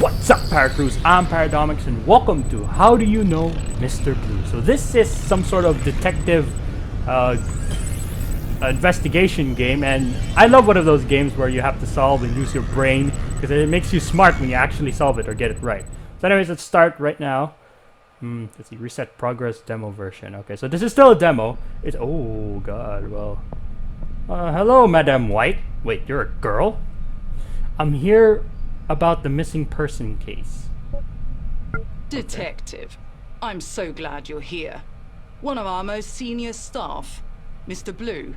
What's up, Paracrews? I'm Paradomix and welcome to How Do You Know Mr. Blue? So this is some sort of detective investigation game, and I love one of those games where you have to solve and use your brain because it makes you smart when you actually solve it or get it right. So anyways, let's start right now. Let's see, reset progress demo version. Okay, so this is still a demo. It's, oh god, well. Hello, Madame White. Wait, you're a girl? I'm here about the missing person case. Detective, I'm so glad you're here. One of our most senior staff, Mr. Blue,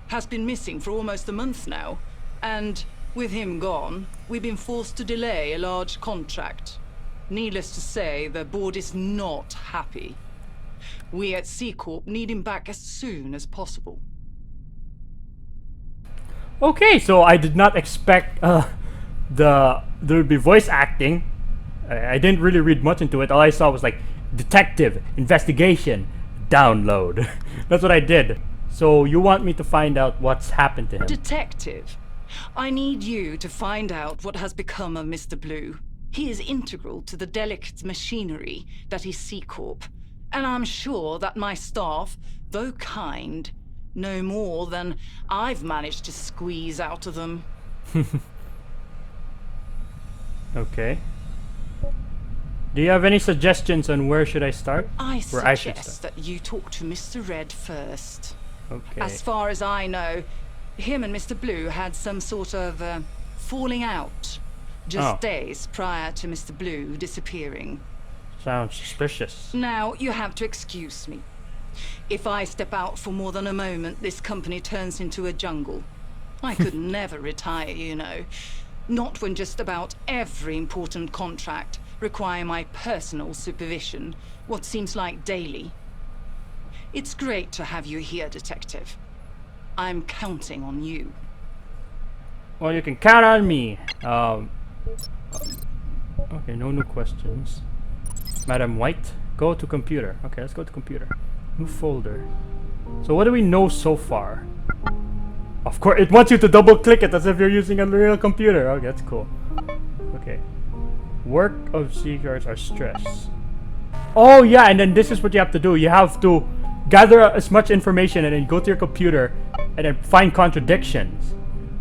has been missing for almost a month now, and with him gone, we've been forced to delay a large contract. Needless to say, the board is not happy. We at C Corp need him back as soon as possible. Okay, so I did not expect there would be voice acting. I didn't really read much into it. All I saw was like detective, investigation, download. That's what I did. So you want me to find out what's happened to him? Detective, I need you to find out what has become of Mr. Blue. He is integral to the delicate machinery that is C Corp, and I'm sure that my staff, though kind, know more than I've managed to squeeze out of them. Okay. Do you have any suggestions on where should I start? I Where I should suggest start? that you talk to Mr. Red first. Okay. As far as I know, him and Mr. Blue had some sort of falling out just days prior to Mr. Blue disappearing. Sounds suspicious. Now, you have to excuse me. If I step out for more than a moment, this company turns into a jungle. I could never retire, you know. Not when just about every important contract require my personal supervision, what seems like daily. It's great to have you here, Detective. I'm counting on you. Well, you can count on me. Okay, no new questions. Madam White, go to computer. Okay, let's go to computer. New folder. So what do we know so far? Of course, it wants you to double click it as if you're using a real computer. Okay, that's cool. Okay. Work of seekers are stress. Oh yeah, and then this is what you have to do. You have to gather as much information and then go to your computer and then find contradictions.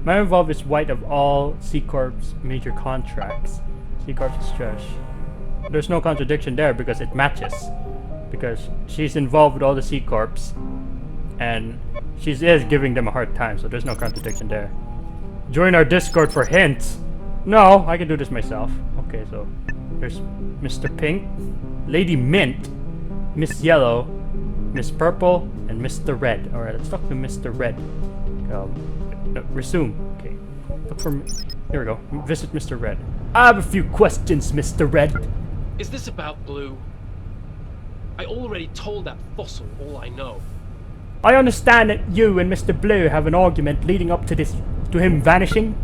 Member involved is White of all C Corp's major contracts. C Corp's stress. There's no contradiction there because it matches. Because she's involved with all the C Corps and she is giving them a hard time, so there's no contradiction there. Join our Discord for hints. No, I can do this myself. Okay, so there's Mr. Pink, Lady Mint, Miss Yellow, Miss Purple, and Mr. Red. Alright, let's talk to Mr. Red. No, resume. Okay. Look for here we go. Visit Mr. Red. I have a few questions, Mr. Red. Is this about Blue? I already told that fossil all I know. I understand that you and Mr. Blue have an argument leading up to him vanishing.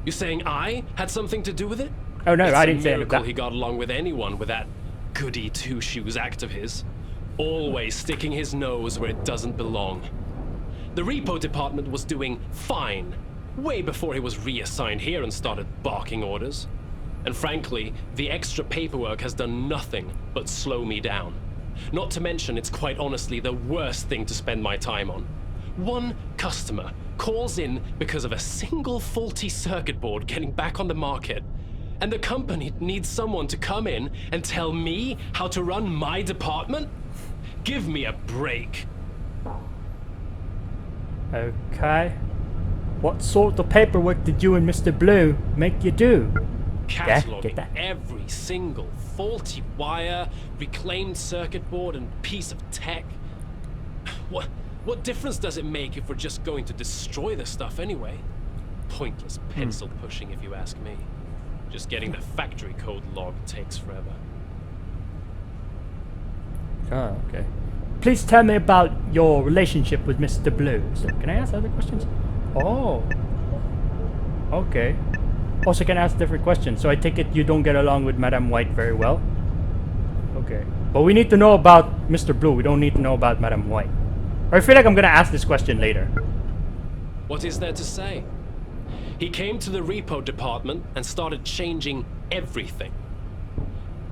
You saying I had something to do with it? Oh no, It's I a didn't say miracle that. he got along with anyone with that goody two-shoes act of his. Always sticking his nose where it doesn't belong. The repo department was doing fine, way before he was reassigned here and started barking orders. And frankly, the extra paperwork has done nothing but slow me down. Not to mention, it's quite honestly the worst thing to spend my time on. One customer calls in because of a single faulty circuit board getting back on the market, and the company needs someone to come in and tell me how to run my department? Give me a break. Okay. What sort of paperwork did you and Mr. Blue make you do? Cataloging that. every single faulty wire, reclaimed circuit board, and piece of tech. What difference does it make if we're just going to destroy the stuff anyway? Pointless pencil pushing, if you ask me. Just getting the factory code log takes forever. Oh, okay. Please tell me about your relationship with Mr. Blue. So, can I ask other questions? Oh. Okay. Also can ask different questions. So I take it you don't get along with Madame White very well? Okay. But we need to know about Mr. Blue. We don't need to know about Madame White. Or I feel like I'm gonna ask this question later. What is there to say? He came to the repo department and started changing everything.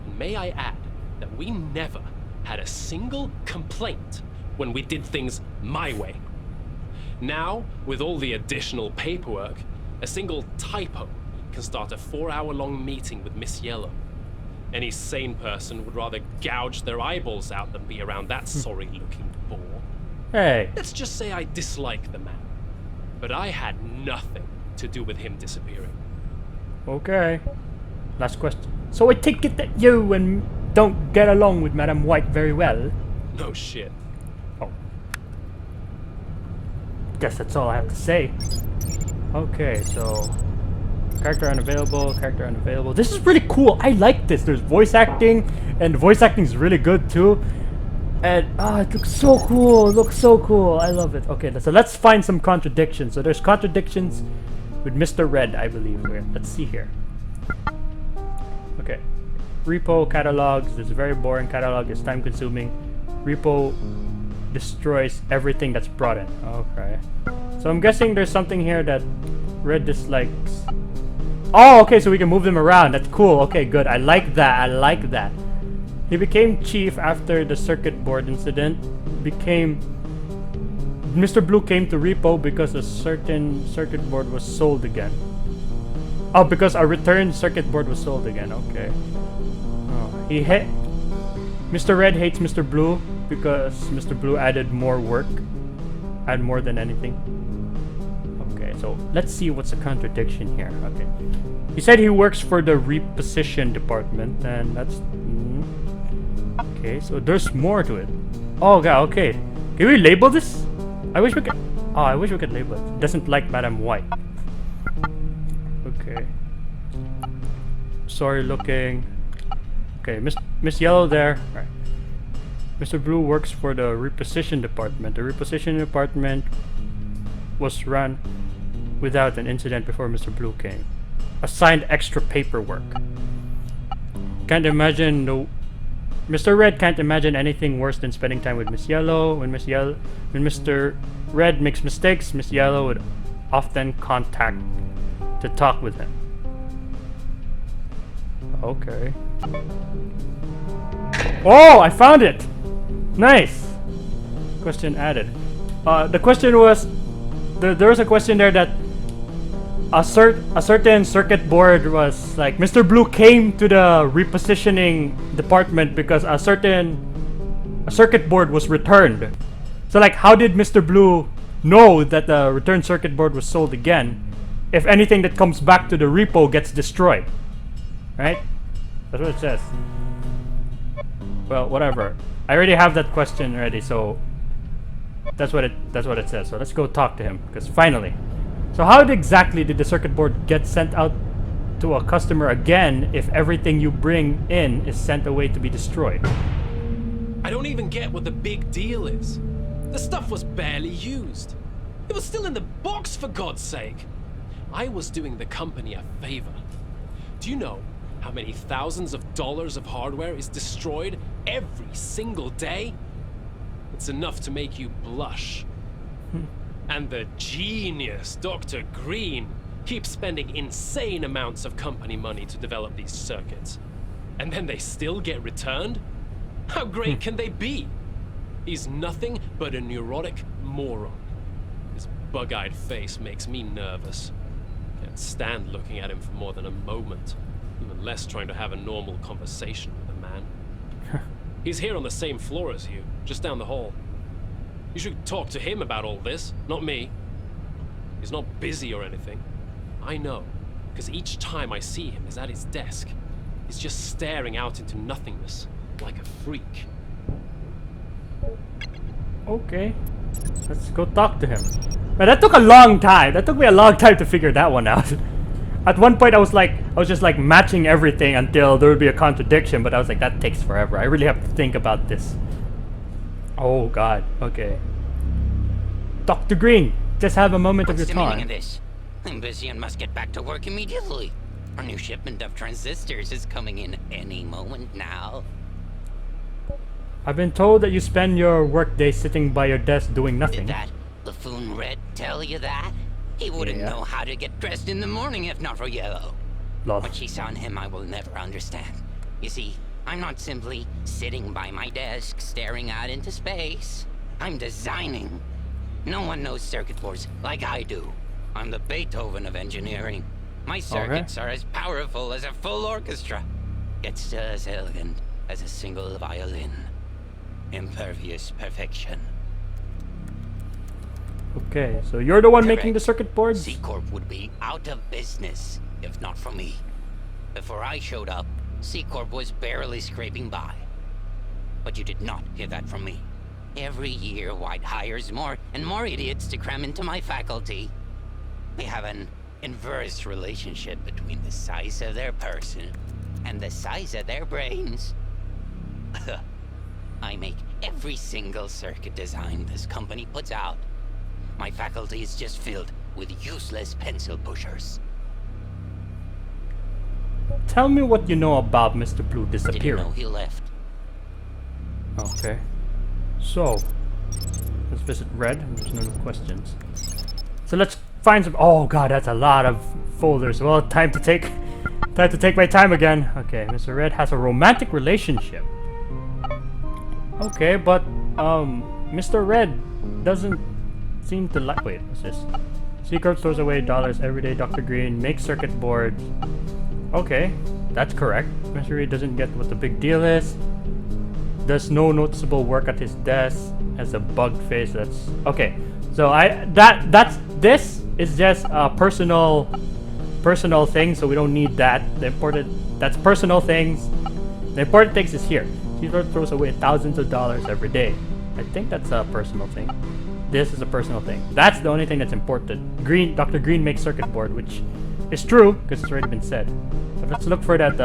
And may I add that we never had a single complaint when we did things my way. Now, with all the additional paperwork, a single typo can start a 4-hour-long meeting with Miss Yellow. Any sane person would rather gouge their eyeballs out than be around that sorry-looking bore. Hey. Let's just say I dislike the man, but I had nothing to do with him disappearing. Okay. Last question. So I take it that you and don't get along with Madam White very well? No shit. Oh. Guess that's all I have to say. Okay, so character unavailable, character unavailable. This is really cool. I like this. There's voice acting, and the voice acting is really good too. And it looks so cool. It looks so cool. I love it. Okay, so let's find some contradictions. So there's contradictions with Mr. Red, I believe. Okay, let's see here. Okay. Repo catalogs. This is very boring catalog. It's time consuming. Repo destroys everything that's brought in. Okay. So I'm guessing there's something here that Red dislikes. Oh, okay, so we can move them around. That's cool. Okay, good. I like that. I like that. He became chief after the circuit board incident. Mr. Blue came to Repo because a certain circuit board was sold again. Oh, because a returned circuit board was sold again. Okay. Oh, Mr. Red hates Mr. Blue because Mr. Blue added more work. Add more than anything. Okay, so let's see what's a contradiction here. Okay. He said he works for the reposition department, and that's... Okay, so there's more to it. Oh, God, okay. Can we label this? I wish we could... Oh, I wish we could label it. Doesn't like Madam White. Okay. Sorry looking. Okay, Miss Yellow there. Alright. Mr. Blue works for the reposition department. The reposition department was run without an incident before Mr. Blue came. Assigned extra paperwork. Can't imagine the... Mr. Red can't imagine anything worse than spending time with Miss Yellow. When Mr. Red makes mistakes, Miss Yellow would often contact to talk with him. Okay. Oh, I found it! Nice! Question added. The question was... There was a question there that a certain circuit board was like... Mr. Blue came to the repositioning department because a circuit board was returned. So like, how did Mr. Blue know that the returned circuit board was sold again if anything that comes back to the repo gets destroyed? Right? That's what it says. Well, whatever. I already have that question ready, so that's what it says. So let's go talk to him, because finally. So how exactly did the circuit board get sent out to a customer again if everything you bring in is sent away to be destroyed? I don't even get what the big deal is. The stuff was barely used. It was still in the box, for God's sake. I was doing the company a favor. Do you know how many thousands of dollars of hardware is destroyed every single day? It's enough to make you blush. And the genius Dr. Green keeps spending insane amounts of company money to develop these circuits. And then they still get returned? How great can they be? He's nothing but a neurotic moron. His bug-eyed face makes me nervous. Can't stand looking at him for more than a moment. Even less trying to have a normal conversation with the man. He's here on the same floor as you, just down the hall. You should talk to him about all this, not me. He's not busy or anything. I know, because each time I see him is at his desk. He's just staring out into nothingness, like a freak. Okay. Let's go talk to him. Man, that took a long time. That took me a long time to figure that one out. At one point I was just like matching everything until there would be a contradiction, but I was like, that takes forever. I really have to think about this. Oh God, okay. Dr. Green, just have a moment of your What's the meaning time. of this? I'm busy and must get back to work immediately. Our new shipment of transistors is coming in any moment now. I've been told that you spend your workday sitting by your desk doing Did nothing. that buffoon Red tell you that? He wouldn't Yeah. know how to get dressed in the morning if not for Yellow. Lol. What she saw in him I will never understand. You see, I'm not simply sitting by my desk staring out into space. I'm designing. No one knows circuit boards like I do. I'm the Beethoven of engineering. My circuits are as powerful as a full orchestra, yet still as elegant as a single violin. Impervious perfection. Okay, so you're the one making the Correct. circuit boards? C-Corp would be out of business if not for me. Before I showed up, C-Corp was barely scraping by. But you did not hear that from me. Every year, White hires more and more idiots to cram into my faculty. We have an inverse relationship between the size of their person and the size of their brains. I make every single circuit design this company puts out. My faculty is just filled with useless pencil pushers. Tell me what you know about Mr. Blue Did you know disappearing. he left? Okay. So, let's visit Red. There's no questions. So let's find some. Oh god, that's a lot of folders. Well, time to take my time again. Okay, Mr. Red has a romantic relationship. Okay, but Mr. Red doesn't seem to like. Wait, what's this? Secret throws away dollars every day. Dr. Green makes circuit boards. Okay, that's correct. Mr. Red doesn't get what the big deal is. Does no noticeable work at his desk. Has a bug face. That's okay. So this is just a personal thing. So we don't need that. That's personal things. The important things is here. He throws away thousands of dollars every day. I think that's a personal thing. This is a personal thing. That's the only thing that's important. Dr. Green makes circuit board, which is true because it's already been said. But let's look for that.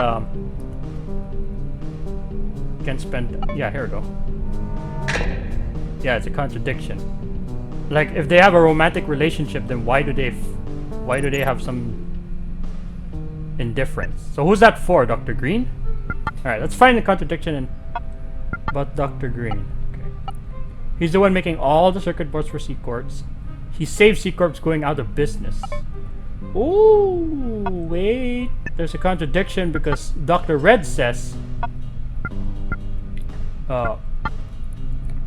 Can spend. Yeah, here we go. Yeah, it's a contradiction. Like, if they have a romantic relationship, then why do they have some indifference? So who's that for, Dr. Green? All right, let's find the contradiction about Dr. Green. Okay, he's the one making all the circuit boards for C-Corps. He saved C-Corps going out of business. Ooh, wait. There's a contradiction because Dr. Red says.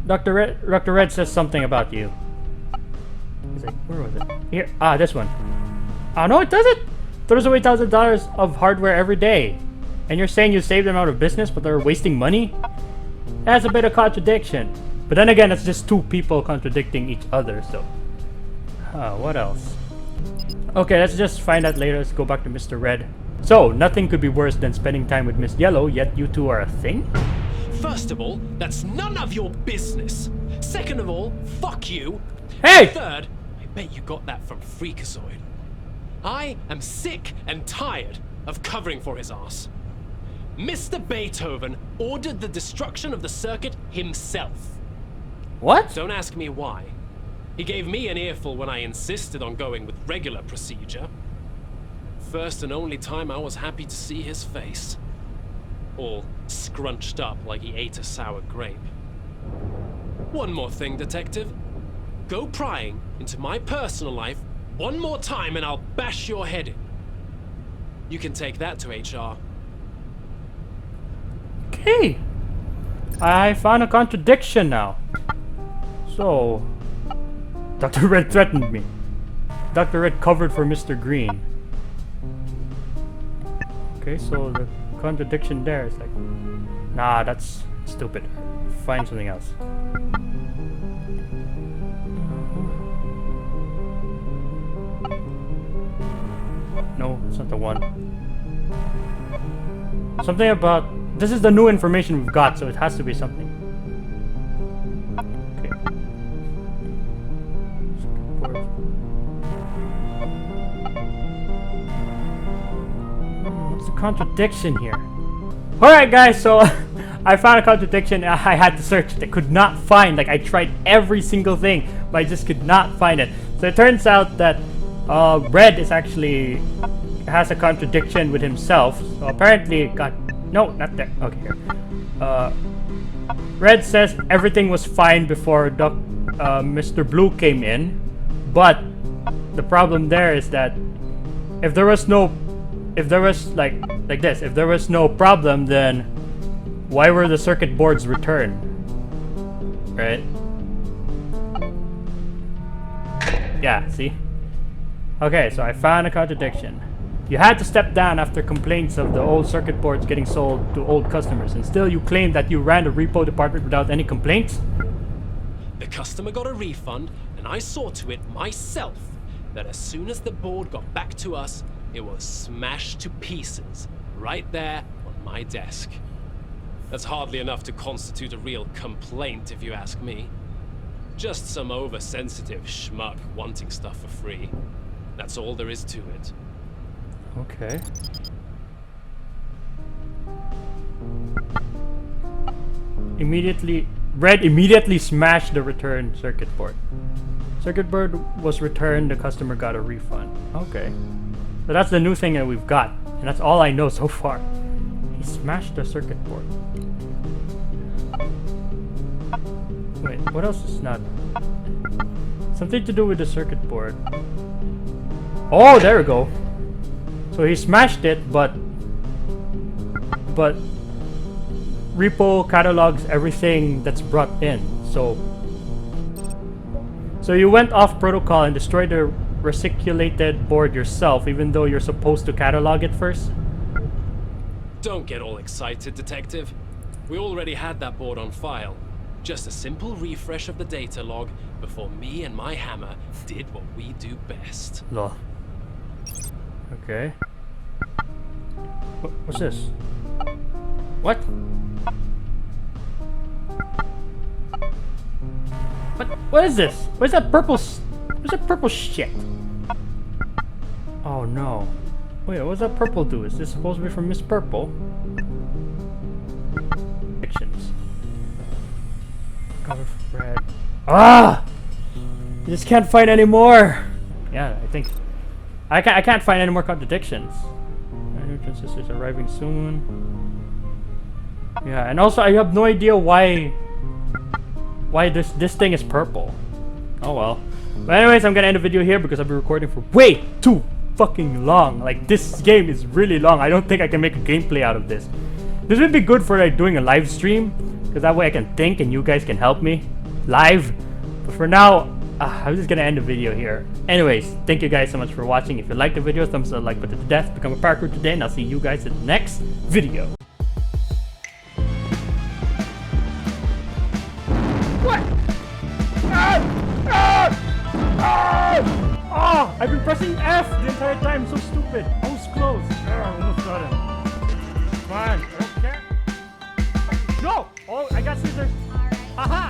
Dr. Red says something about you. He's like, where was it? Here. Ah, this one. Ah, no, it doesn't. Throws away $1,000 of hardware every day. And you're saying you saved them out of business, but they're wasting money? That's a bit of contradiction. But then again, it's just two people contradicting each other, so. What else? Okay, let's just find out later. Let's go back to Mr. Red. So, nothing could be worse than spending time with Miss Yellow, yet you two are a thing? First of all, that's none of your business. Second of all, fuck you. Hey! Third, I bet you got that from Freakazoid. I am sick and tired of covering for his ass. Mr. Beethoven ordered the destruction of the circuit himself. What? Don't ask me why. He gave me an earful when I insisted on going with regular procedure. First and only time I was happy to see his face. All scrunched up like he ate a sour grape. One more thing, detective. Go prying into my personal life one more time and I'll bash your head in. You can take that to HR. Okay. I found a contradiction now. So, Dr. Red threatened me. Dr. Red covered for Mr. Green. Okay, so the contradiction there is like, nah, that's stupid. Find something else. No, it's not the one. Something about, this is the new information we've got, so it has to be something. Okay. What's the contradiction here? Alright guys, so I found a contradiction. I had to search it. I could not find, like I tried every single thing, but I just could not find it. So it turns out that Red is actually has a contradiction with himself. So apparently no, not there. Okay, here. Red says everything was fine before Mr. Blue came in, but the problem there is that if there was like this, if there was no problem, then why were the circuit boards returned? Right? Yeah, see? Okay, so I found a contradiction. You had to step down after complaints of the old circuit boards getting sold to old customers, and still you claim that you ran the repo department without any complaints? The customer got a refund, and I saw to it myself that as soon as the board got back to us, it was smashed to pieces, right there on my desk. That's hardly enough to constitute a real complaint, if you ask me. Just some oversensitive schmuck wanting stuff for free. That's all there is to it. Okay. Red immediately smashed the return circuit board. Circuit board was returned, the customer got a refund. Okay. So that's the new thing that we've got. And that's all I know so far. He smashed the circuit board. Wait, what else is not? Something to do with the circuit board. Oh, there we go. So he smashed it, but repo catalogs everything that's brought in. So you went off protocol and destroyed the reticulated board yourself, even though you're supposed to catalog it first? Don't get all excited, Detective. We already had that board on file. Just a simple refresh of the data log before me and my hammer did what we do best. Lol. Okay. What's this? What? What is this? What's that purple? What's that purple shit? Oh no! Wait, what's that purple do? Is this supposed to be from Miss Purple? Fictions. Cover for red. Ah! I just can't find any more. Yeah, I think I can't find any more contradictions. New transistors arriving soon. Yeah, and also I have no idea why this thing is purple. Oh well. But anyways, I'm gonna end the video here because I've been recording for way too fucking long. Like, this game is really long. I don't think I can make a gameplay out of this. This would be good for like doing a live stream, because that way I can think and you guys can help me live. But for now, I'm just gonna end the video here. Anyways, thank you guys so much for watching. If you liked the video, thumbs up, like button to death. Become a parkour today, and I'll see you guys in the next video. What? Oh, I've been pressing F the entire time. So stupid. Almost close. Almost got it. Come on. Okay. No. Oh, I got scissors. Aha.